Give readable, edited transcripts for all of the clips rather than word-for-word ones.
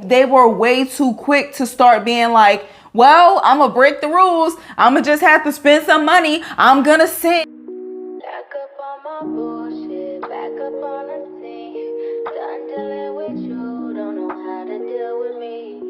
they were way too quick to start being like, well, I'm gonna break the rules. I'm gonna just have to spend some money. I'm gonna sing. Back up on my bullshit, back up on the scene. Done dealing with you, don't know how to deal with me.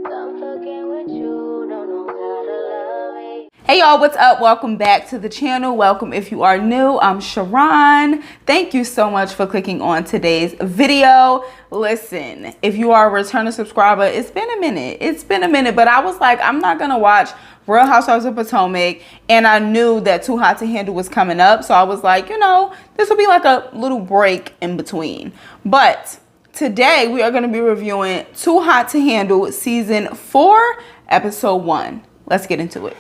Done fucking with you, don't know how to love me. Hey y'all, what's up? Welcome back to the channel. Welcome if you are new. I'm Sharon. Thank you so much for clicking on today's video. Listen, if you are a returning subscriber, it's been a minute, but I was like, I'm not gonna watch Real Housewives of Potomac, and I knew that Too Hot to Handle was coming up, so I was like, you know, this will be like a little break in between. But today we are going to be reviewing Too Hot to Handle season 4 episode 1. Let's get into it.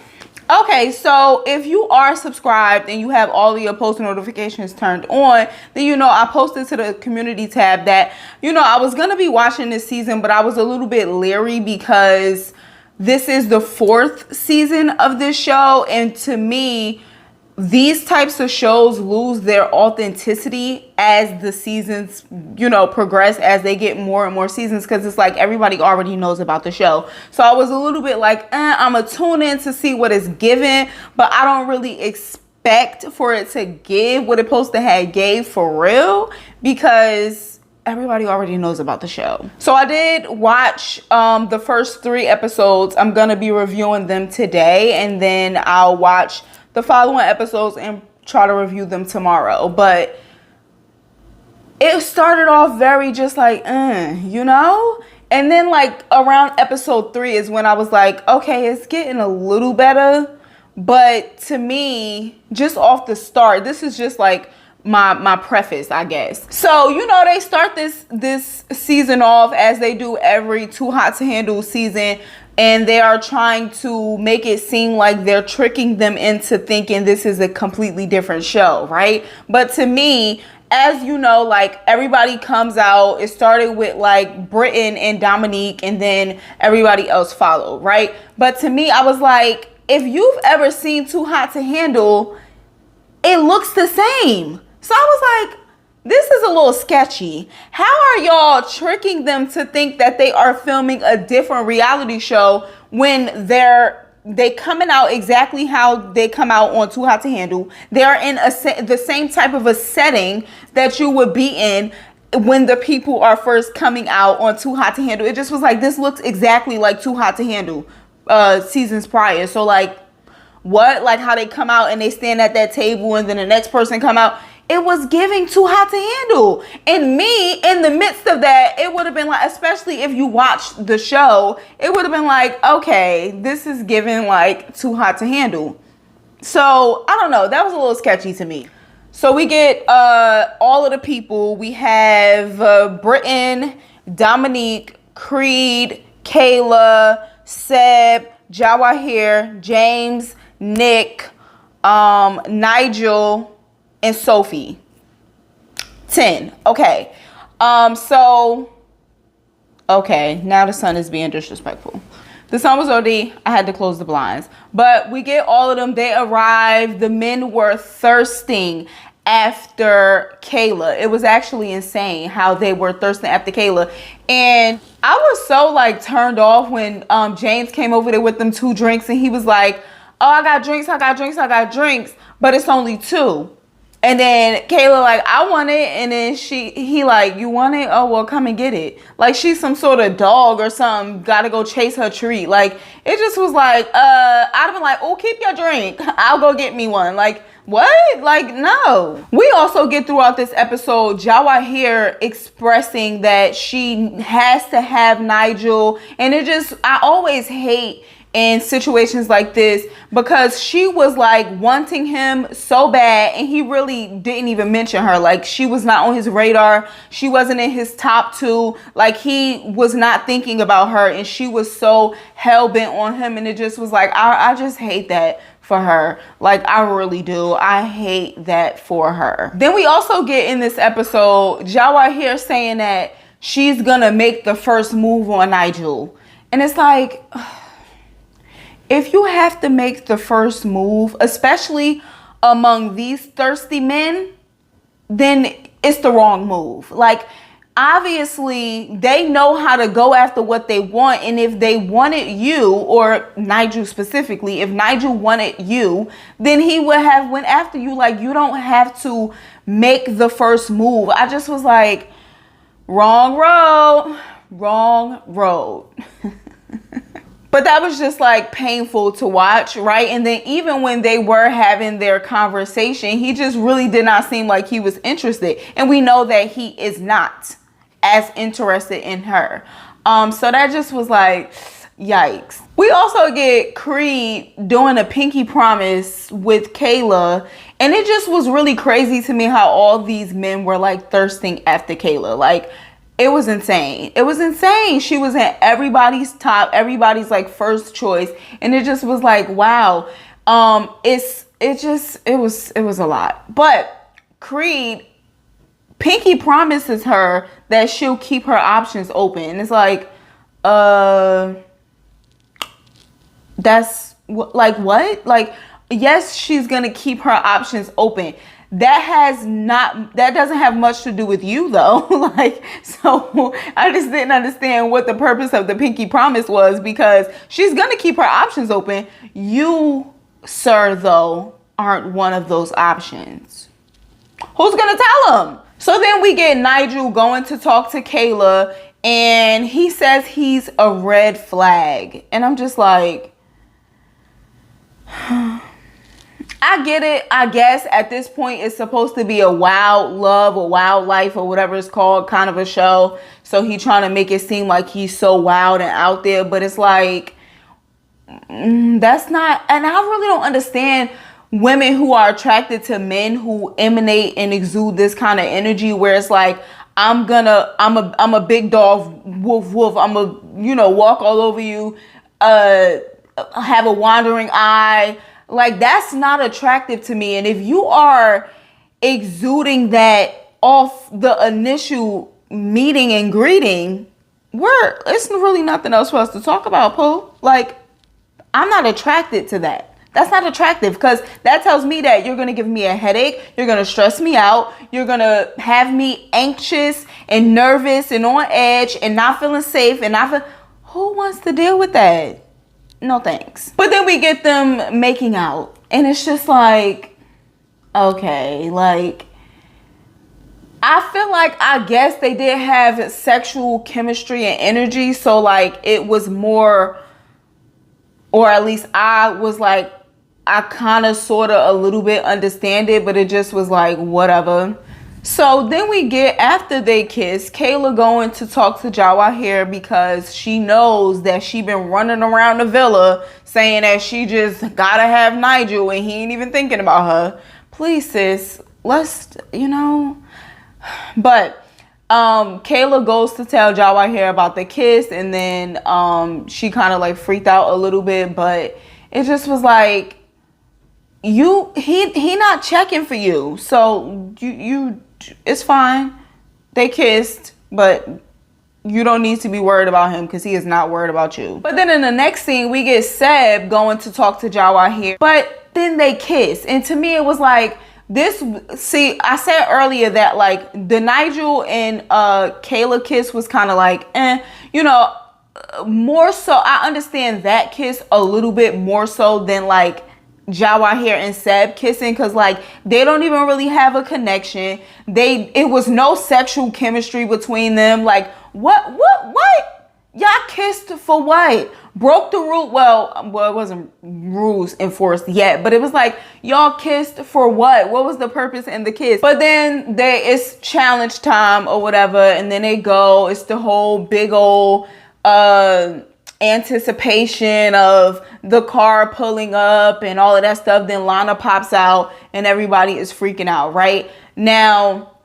Okay, so if you are subscribed and you have all of your post notifications turned on, then you know I posted to the community tab that, you know, I was going to be watching this season, but I was a little bit leery because this is the 4th season of this show, and to me, these types of shows lose their authenticity as the seasons, you know, progress, as they get more and more seasons, because it's like everybody already knows about the show. So I was a little bit like, I'm gonna tune in to see what it's given, but I don't really expect for it to give what it's supposed to have gave for real, because everybody already knows about the show. So I did watch the first 3 episodes. I'm gonna be reviewing them today, and then I'll watch the following episodes and try to review them tomorrow. But it started off very just like, you know? And then like around episode 3 is when I was like, okay, it's getting a little better. But to me, just off the start, this is just like my preface, I guess. So, you know, they start this season off as they do every Too Hot to Handle season, and they are trying to make it seem like they're tricking them into thinking this is a completely different show, right? But to me, as you know, like everybody comes out, it started with like Britain and Dominique, and then everybody else followed, right? But to me, I was like, if you've ever seen Too Hot to Handle, it looks the same. So I was like, this is a little sketchy. How are y'all tricking them to think that they are filming a different reality show when they coming out exactly how they come out on Too Hot to Handle? They're in the same type of a setting that you would be in when the people are first coming out on Too Hot to Handle. It just was like, this looks exactly like Too Hot to Handle seasons prior. So like, what? Like how they come out and they stand at that table and then the next person come out. It was giving Too Hot to Handle. And me, in the midst of that, it would have been like, especially if you watched the show, it would have been like, okay, this is giving like Too Hot to Handle. So, I don't know. That was a little sketchy to me. So, we get all of the people. We have Britain, Dominique, Creed, Kayla, Seb, Jawahir, James, Nick, Nigel, and Sophie. 10. Okay. Okay, now the sun is being disrespectful. The sun was already, I had to close the blinds. But we get all of them. They arrived. The men were thirsting after Kayla. It was actually insane how they were thirsting after Kayla. And I was so like turned off when James came over there with them 2 drinks, and he was like, oh, I got drinks, but it's only 2. And then Kayla like, I want it. And then he like, you want it? Oh, well, come and get it. Like she's some sort of dog or something. Gotta go chase her treat. Like it just was like, I'd have been like, oh, keep your drink. I'll go get me one. Like what? Like no. We also get throughout this episode Jawahir expressing that she has to have Nigel. And I always hate in situations like this, because she was like wanting him so bad and he really didn't even mention her. Like she was not on his radar. She wasn't in his top 2. Like he was not thinking about her, and she was so hell-bent on him. And it just was like, I just hate that for her. Like I really do. I hate that for her. Then we also get in this episode Jawahir saying that she's gonna make the first move on Nigel. And it's like, if you have to make the first move, especially among these thirsty men, then it's the wrong move. Like, obviously they know how to go after what they want. And if they wanted you, or Nigel specifically, if Nigel wanted you, then he would have went after you. Like, you don't have to make the first move. I just was like, wrong road. But that was just like painful to watch, right? And then even when they were having their conversation, he just really did not seem like he was interested. And we know that he is not as interested in her. So that just was like, yikes. We also get Creed doing a pinky promise with Kayla. And it just was really crazy to me how all these men were like thirsting after Kayla. Like, it was insane. It was insane. She was at everybody's top, everybody's like first choice. And it just was like, wow. It was a lot. But Creed, Pinky promises her that she'll keep her options open. And it's like, that's like, what? Like, yes, she's going to keep her options open. That doesn't have much to do with you though. Like, so I just didn't understand what the purpose of the pinky promise was, because she's going to keep her options open. You, sir, though, aren't one of those options. Who's going to tell him? So then we get Nigel going to talk to Kayla, and he says he's a red flag. And I'm just like, I get it. I guess at this point it's supposed to be a wild love or wild life or whatever it's called kind of a show. So he's trying to make it seem like he's so wild and out there. But it's like, that's not. And I really don't understand women who are attracted to men who emanate and exude this kind of energy, where it's like, I'm a big dog, woof, woof. I'm a, walk all over you, have a wandering eye. Like, that's not attractive to me. And if you are exuding that off the initial meeting and greeting, it's really nothing else for us to talk about, Pooh. Like, I'm not attracted to that. That's not attractive, because that tells me that you're going to give me a headache. You're going to stress me out. You're going to have me anxious and nervous and on edge and not feeling safe. And who wants to deal with that? No thanks. But then we get them making out, and it's just like, okay, like, I feel like, I guess they did have sexual chemistry and energy. So like, it was more, or at least I was like, I kind of sort of a little bit understand it, but it just was like, whatever. So then we get, after they kiss, Kayla going to talk to Jawahir, because she knows that she been running around the villa saying that she just gotta have Nigel and he ain't even thinking about her. Please, sis, let's, But Kayla goes to tell Jawahir about the kiss, and then she kind of like freaked out a little bit, but it just was like, he not checking for you. So you it's fine. They kissed, but you don't need to be worried about him, because he is not worried about you. But then in the next scene, we get Seb going to talk to Jawahir, but then they kiss. And to me, it was like, I said earlier that like the Nigel and Kayla kiss was kind of like, more so. I understand that kiss a little bit more so than like Jawahir and Seb kissing, because like, they don't even really have a connection. It was no sexual chemistry between them. Like, what y'all kissed for? What? Broke the rule? Well, it wasn't rules enforced yet, but it was like, y'all kissed for what? What was the purpose in the kiss? But then it's challenge time or whatever, and then they go. It's the whole big old anticipation of the car pulling up and all of that stuff. Then Lana pops out and everybody is freaking out. Right now,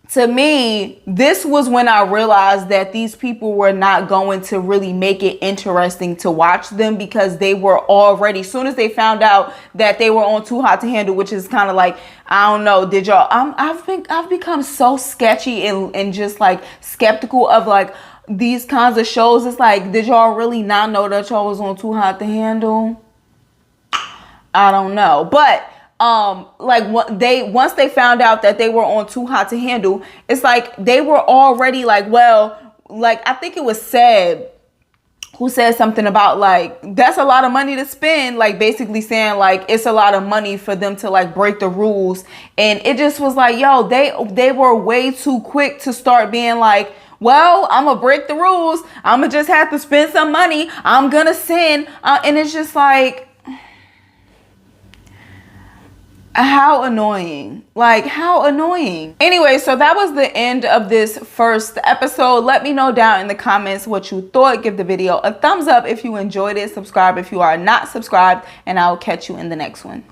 to me, this was when I realized that these people were not going to really make it interesting to watch them, because they were already, as soon as they found out that they were on Too Hot to Handle, which is kind of like, I don't know, did y'all, I've become so sketchy and just like skeptical of like these kinds of shows. It's like, did y'all really not know that y'all was on Too Hot to Handle? I don't know. But like once they found out that they were on Too Hot to Handle, it's like they were already like, well, like I think it was Seb who said something about like, that's a lot of money to spend, like basically saying like it's a lot of money for them to like break the rules. And it just was like, yo, they were way too quick to start being like, well, I'm gonna break the rules, I'm gonna just have to spend some money, I'm gonna sin, and it's just like, how annoying. Like, how annoying. Anyway, so that was the end of this first episode. Let me know down in the comments what you thought. Give the video a thumbs up if you enjoyed it. Subscribe if you are not subscribed, and I will catch you in the next one.